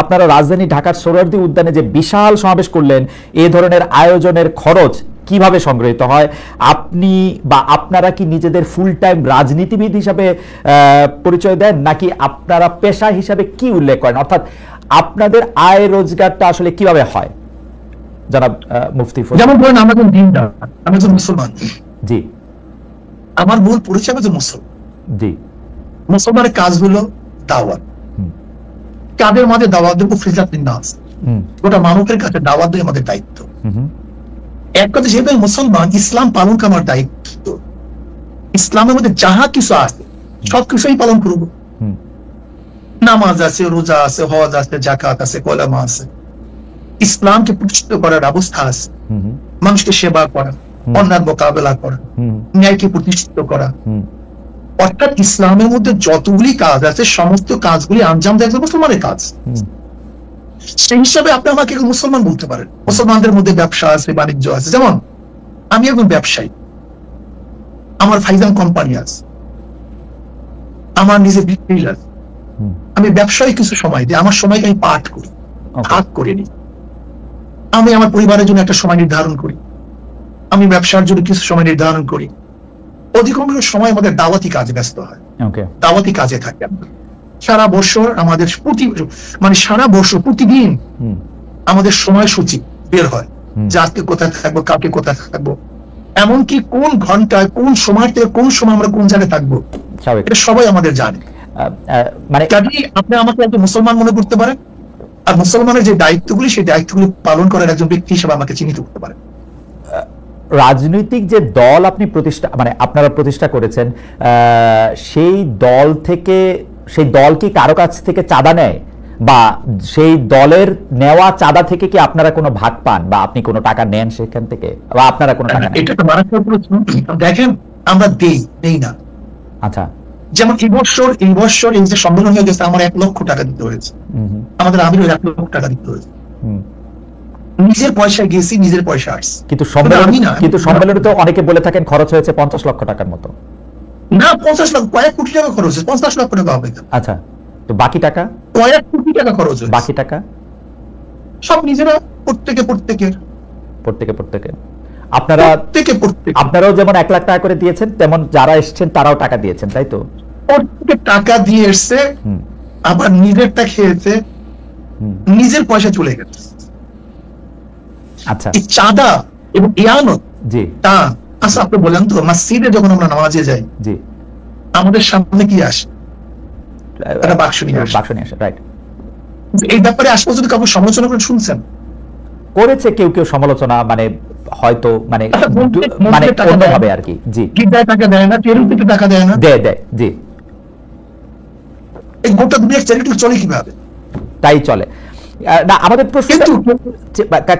আপনারা রাজধানী ঢাকার সোহরাওয়ার্দী উদ্যানে যে বিশাল সমাবেশ করলেন, এই ধরনের আয়োজনের খরচ কিভাবে সংগৃহীত হয়? আপনি বা আপনারা কি নিজেদের ফুল টাইম রাজনীতিবিদ হিসাবে পরিচয় দেন, নাকি আপনারা পেশা হিসাবে কি উল্লেখ করেন? অর্থাৎ আপনাদের আয় রোজগারটা আসলে কিভাবে হয়? জনাব মুফতি। যেমন বলেন, আমরা একজন দিনদার, আমি একজন মুসলমান। জি। আমার মূল পরিচয় একজন মুসলমান। জি। মুসলমানের কাজ হলো দাওয়াত। কাদের মাঝে দাওয়াত দেবো? ফিজাতিন নাস, গোটা মানবের কাছে দাওয়াত দেওয়া আমাদের দায়িত্ব। এক কথা, যেহেতু মুসলমান, ইসলাম পালন করা আমার দায়িত্ব। ইসলামের মধ্যে যাহা কিছু আছে সবকিছুই পালন করবো। নামাজ আছে, রোজা আছে, হজ আছে, যাকাত আছে, কলেমা আছে। ইসলামকে প্রতিষ্ঠিত করার ব্যবস্থা আছে। মানুষকে সেবা করা, অন্যায় মোকাবেলা করা, ন্যায়কে প্রতিষ্ঠিত করা। অর্থাৎ ইসলামের মধ্যে যতগুলি কাজ আছে সমস্ত কাজগুলি আঞ্জাম দেয় মুসলমানের কাজ। সেই হিসাবে আপনি আমাকে মুসলমান বলতে পারেন। মুসলমানদের মধ্যে ব্যবসা আছে, বাণিজ্য আছে। যেমন আমি একজন ব্যবসায়ী, আমার ফাইজান কোম্পানি আছে, আমার নিজের বিক্রি আছে। আমি ব্যবসায় কিছু সময় দিই, আমার সময়কে আমি পাঠ করি, ভাগ করে নিই। আমি আমার পরিবারের জন্য একটা সময় নির্ধারণ করি, আমি ব্যবসার জন্য কিছু সময় নির্ধারণ করি। অধিকাংশ সময় আমাদের দাওয়াতি কাজে ব্যস্ত হয়, দাওয়াতি কাজে থাকে। সারা বছর আমাদের সারা বছর প্রতিদিন আমাদের সময়সূচি বের হয় যে আজকে কোথায় থাকবো, কালকে কোথায় থাকবো, এমনকি কোন ঘন্টায় কোন সময় থেকে কোন সময় আমরা কোন জায়গায় থাকবো, এটা সবাই আমাদের জানে। মানে আপনি আমাকে একজন মুসলমান মনে করতে পারেন, আর মুসলমানের যে দায়িত্বগুলি সেই দায়িত্বগুলি পালন করার একজন ব্যক্তি হিসেবে আমাকে চিহ্নিত করতে পারেন। রাজনৈতিক যে দল আপনি আপনারা প্রতিষ্ঠা করেছেন, সেই দল কি কারো কাছ থেকে চাঁদা নেয়, বা সেই দলের নেওয়া চাঁদা থেকে কি আপনারা কোনো ভাগ পান, বা আপনি কোনো টাকা নেন সেখান থেকে, বা আপনারা কোনো টাকা? এটা তো মারাত্মক প্রশ্ন। দেখেন, আমরা দেই না। আচ্ছা। যেমন এই বছর এই যে সম্মেলন হয়ে গেছে, আমার 1 লক্ষ টাকা দিতে হয়েছে। আমাদের আমিরও 1 লক্ষ টাকা দিতে হয়েছে। নিজের পয়সায় গেছি, নিজের পয়সা আসছি। কিন্তু সম্মেলনে তো অনেকে বলে থাকেন খরচ হয়েছে 50 লক্ষ টাকার মতো। না, 50 লক্ষ, কয়েক কোটি টাকা খরচ হয়েছে। 50 লক্ষ টাকা হবে। আচ্ছা, তো বাকি টাকা? কয়েক কোটি টাকা খরচ হয়েছে। বাকি টাকা সব নিজেরা, প্রত্যেকে। আপনারাও যেমন 1 লাখ টাকা করে দিয়েছেন, তেমন যারা এসেছেন তারাও টাকা দিয়েছেন, তাই তো? প্রত্যেকে টাকা দিয়ে এসছে, আবার নিজেরটা খেয়েছে, নিজের পয়সা চলে গেছে। আচ্ছা, চাঁদা এবং ইয়ানত, জি, তা আচ্ছা আপনি বলেন তো, মসজিদে যখন আমরা নামাজে যাই, জি, আমাদের সামনে কি আসে? একটা বাক্স নিয়ে আসে, রাইট। এই ব্যাপারে আজ পর্যন্ত কাউকে সমালোচনা করে শুনছেন? করেছে কেউ সমালোচনা, মানে হয়তো অন্যভাবে আর কি। জি, টাকা দেয় না, চ্যারিটিতে টাকা দেয় না, দেয়, জি। এই গোটা দুনিয়ার চ্যারিটি চলে কিভাবে? তাই চলে না। আমাদের প্রশ্ন,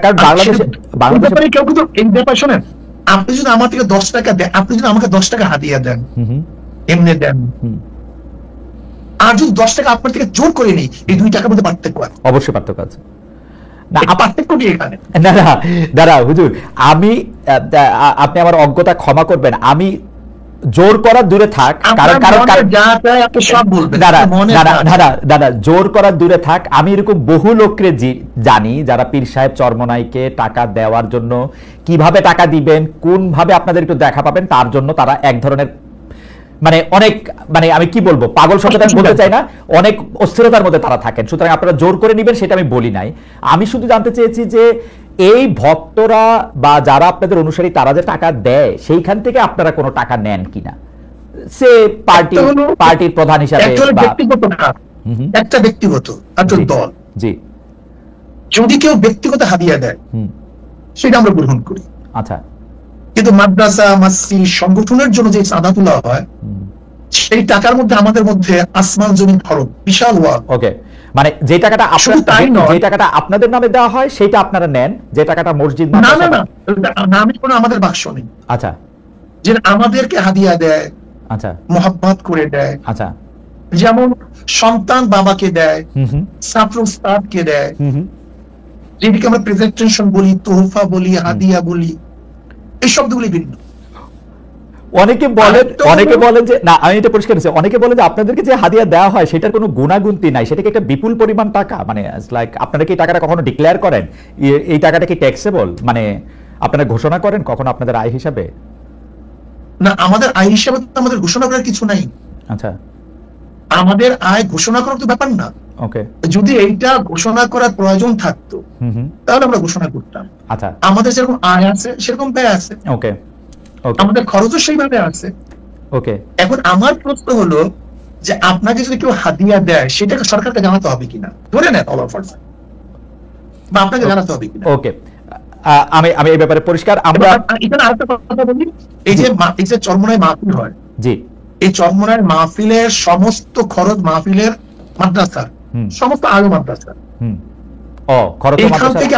কারণ বাংলাদেশে কেউ কিন্তু এই ব্যাপার শোনেন, আপনি যদি আমার থেকে 10 টাকা দেন, আপনি যদি আমাকে 10 টাকা হাতিয়ে দেন, এমনি দেন, আর যদি 10 টাকা আপনার থেকে জোর করে নেই, এই 2 টাকার মধ্যে পার্থক্য আছে। অবশ্যই পার্থক্য আছে। না, পার্থক্য কি এখানে? দাঁড়া হুজুর, আপনি আমার অজ্ঞতা ক্ষমা করবেন। আমি জোর করা দূরে থাক, দাদা জোর করা দূরে থাক, আমি এরকম বহু লোককে জানি যারা পীর সাহেব চরমনাইকে টাকা দেওয়ার জন্য কিভাবে টাকা দিবেন, কোন ভাবে আপনাদের একটু দেখা পাবেন, তার জন্য তারা এক ধরনের অনেক আমি কি বলবো, পাগল শব্দটা আমি বলতে চাই না, অনেক অস্থিরতার মধ্যে তারা থাকেন। সুতরাং আপনারা জোর করে নেবেন সেটা আমি বলি নাই। আমি শুধু জানতে চেয়েছি যে এই ভক্তরা বা যারা আপনাদের অনুসারী তারা যে টাকা দেয়, সেইখান থেকে আপনারা কোনো টাকা নেন কিনা, সে পার্টির প্রধান হিসাবে, একটা ব্যক্তিগত দল, জি, যদি কেউ ব্যক্তিগত হাদিয়া দেয় সেটা আমরা গ্রহণ করি। আচ্ছা, কিন্তু মাদ্রাসা, মসজিদ, সংগঠনের জন্য যে চাঁদা তোলা হয়, সেই টাকার মধ্যে আমাদের মধ্যে আসমান জমিন ফরক, বিশাল ওয়াল। ওকে, যে টাকাটা আপনাদের নামে দেওয়া হয় সেটা আপনারা নেন, যে টাকাটা মসজিদ, আমি কোনো আমাদের বাক্স নেই। আচ্ছা, যে আমাদেরকে হাদিয়া দেয়, আচ্ছা, মোহাব্বত করে দেয়। আচ্ছা, যেমন সন্তান বাবাকে দেয়, ছাত্র উস্তাদকে দেয়, যেদিকে আমরা প্রেজেন্টেশন বলি, তোহফা বলি, হাদিয়া বলি, এই শব্দগুলি ভিন্ন। অনেকে বলেন যে না, আমি এটা পরিষ্কার করছি, অনেকে বলেন যে আপনাদেরকে যে হাদিয়া দেওয়া হয় সেটার কোনো গুণাগুন্তি নাই, সেটাকে একটা বিপুল পরিমাণ টাকা, মানে লাইক আপনারা কি টাকাটা কখনো ডিক্লেয়ার করেন? এই টাকাটা কি ট্যাক্সেবল, মানে আপনারা ঘোষণা করেন কখনো আপনাদের আয় হিসাবে? না, আমাদের আয় হিসাবে তো আমাদের ঘোষণা করার কিছু নাই। আচ্ছা, আমাদের আয় ঘোষণা করার তো ব্যাপার না। ওকে। যদি এইটা ঘোষণা করার প্রয়োজন থাকতো তাহলে আমরা ঘোষণা করতাম। আচ্ছা, আমাদের যেরকম আয় আছে সেরকম ব্যয় আছে, ওকে, আমাদের খরচও সেইভাবে আছে। ওকে। এখন আমার প্রশ্ন হলো যে আপনাকে যদি কেউ হাদিয়া দেয় সেটাকে সরকারকে জানাতে হবে কিনা, ধরে নেন অল অফার, বা আপনাকে জানাতে হবে কিনা? ওকে, আমি এই ব্যাপারে পরিষ্কার। আমরা এখানে আরেকটা কথা বলি, এই যে চরমোনাই মাহফিল হয়, জি, এই চরমোনাই মাহফিলের সমস্ত খরচ মাহফিলের মাদ্রাসার, সমস্ত আয়ু মাদ্রাসার, খরচ এখান থেকে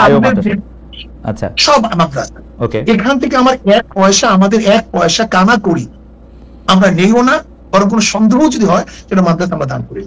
আচ্ছা, সব মাদ্রাসা, ওকে। এখান থেকে আমার আমাদের এক পয়সা কানা করি আমরা নেইও না, বরং কোনো সন্দেহ যদি হয় সেটা মাদ্রাসা আমরা দান করি।